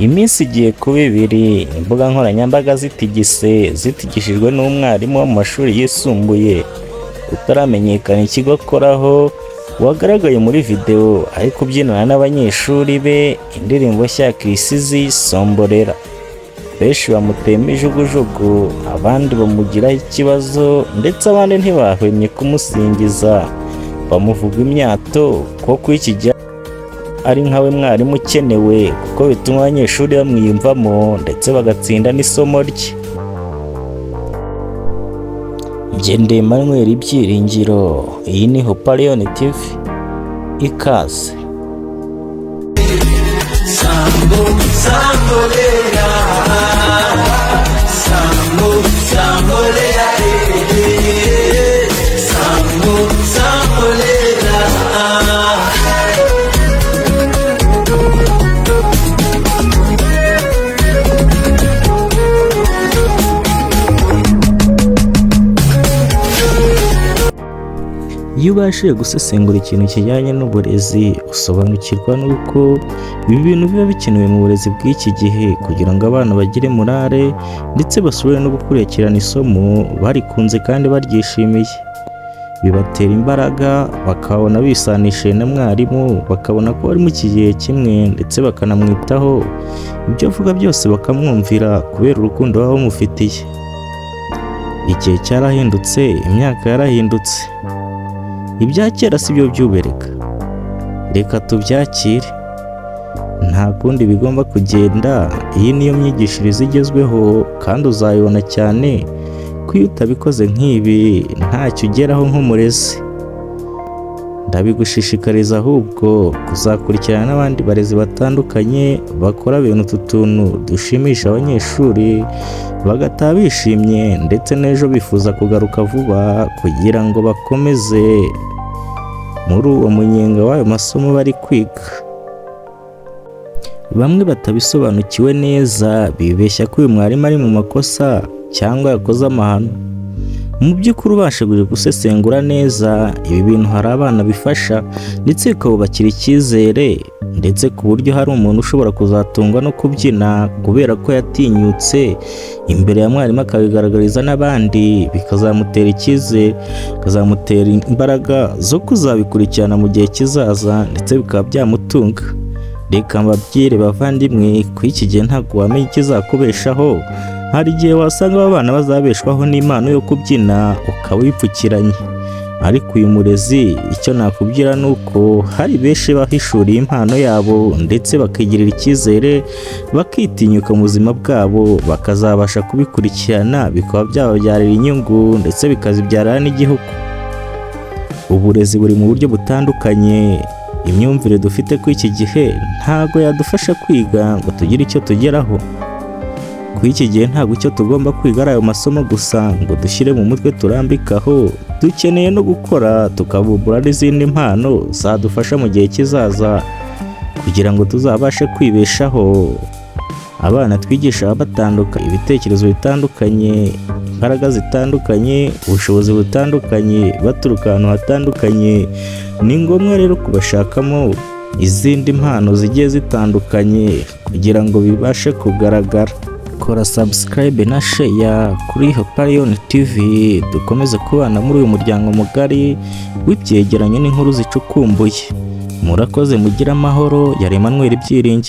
Iminsi igiye kuba ibiri imbuga nkoranyambaga zitigishijwe n'umwarimu wo mu mashuri yisumbuye utaramenyekana ikigo akoraho, wagaragaye muri video ari kubyinana n'abanyeshuri be indirimbo nshya ya Kirisizi Somborera. Benshi bamuteye imijugujugu, abandi bamugiraho ikibazo ndetse abandi ntibahwemye kumusingiza, bamuvuga imyato ko kuri iki gihe ari nkawe mwarimu ukenewe kuko bituma abanyeshuri bamwiyumvamo ndetse bagatsinda n'isomo rye. Njye Emmanuel Byiringiro, iyi ni Hope Lion TV, ikaze. Iyo ubashije gusesengura ikintu kijyanye n'uburezi, usobanukirwa n'uko ibi bintu biba bikenewe mu burezi bw'iki gihe kugira ngo abana bagire morale ndetse basubire no gukurikirana isomo barikunze kandi baryishimiye. Bibatera imbaraga, bakabona bisanishije na mwarimu, bakabona ko bari mu kigihe kimwe ndetse bakanamwitaho, ibyo avuga byose bakamwumvira kubera urukundo baba bamufitiye. Igihe cyarahindutse, imyaka yarahindutse. Ibya kera si byo byubereka, reka tubyakire, nta kundi bigomba kugenda. Iyi niyo myigishirize igezweho kandi uzayibona cyane ko iyo utabikoze nk'ibi ntacyo ugeraho nk'umurezi. Ndabigushishikariza ahubwo kuzakurikirana n'abandi barezi batandukanye bakora bene utu tuntu dushimisha abanyeshuri, bagataha bishimye ndetse n'ejo bifuza kugaruka vuba kugira ngo bakomeze muri uwo munyenga w'ayo masomo bari kwiga. Bamwe batabisobanukiwe neza bibeshya ko uyu mwarimu ari mu makosa cyangwa yakoze amahano. Mu by'ukuri ubashije gusesengura neza ibi bintu, hari abana bifasha ndetse bikabubakira icyizere, ndetse ku buryo hari umuntu ushobora kuzatungwa no kubyina kubera ko yatinyutse imbere ya mwarimu akabigaragariza n'abandi, bikazamutera icyizere, bikazamutera imbaraga zo kuzabikurikirana mu gihe kizaza ndetse bikaba byamutunga. Reka mbabwire bavandimwe, ku iki gihe ntabwo wamenya ikizakubeshaho. Hari igihe wasanga aba bana bazabeshwaho n'impano yo kubyina ukaba wipfukiranye, ariko uyu murezi icyo nakubwira ni uko hari benshi bahishuriye impano yabo ndetse bakigirira icyizere, bakitinyuka mu buzima bwabo, bakazabasha kubikurikirana bikaba byababyarira inyungu ndetse bikazibyarira n'igihugu. Uburezi buri mu buryo butandukanye. Imyumvire dufite kuri iki gihe ntago yadufasha kwiga ngo tugire icyo tugeraho. Kuri iki gihe ntabwo icyo tugomba kwiga ari ayo masomo gusa ngo dushyire mu mutwe turambikaho, dukeneye no gukora tukavumbura n'izindi mpano zadufasha mu gihe kizaza kugira ngo tuzabashe kwibeshaho. Abana twigisha batandukanye, ibitekerezo bitandukanye, imbaraga zitandukanye, ubushobozi butandukanye, baturuka ahantu hatandukanye. Ni ngombwa rero kubashakamo izindi mpano zigiye zitandukanye kugira ngo bibashe kugaragara. Kora subscribe na share kuri Hope Lion TV, dukomeze kubana muri uyu muryango mugari w'ibyegeranyo n'inkuru zicukumbuye. Murakoze, mugire amahoro. Yari Emmanuel Byiringiro.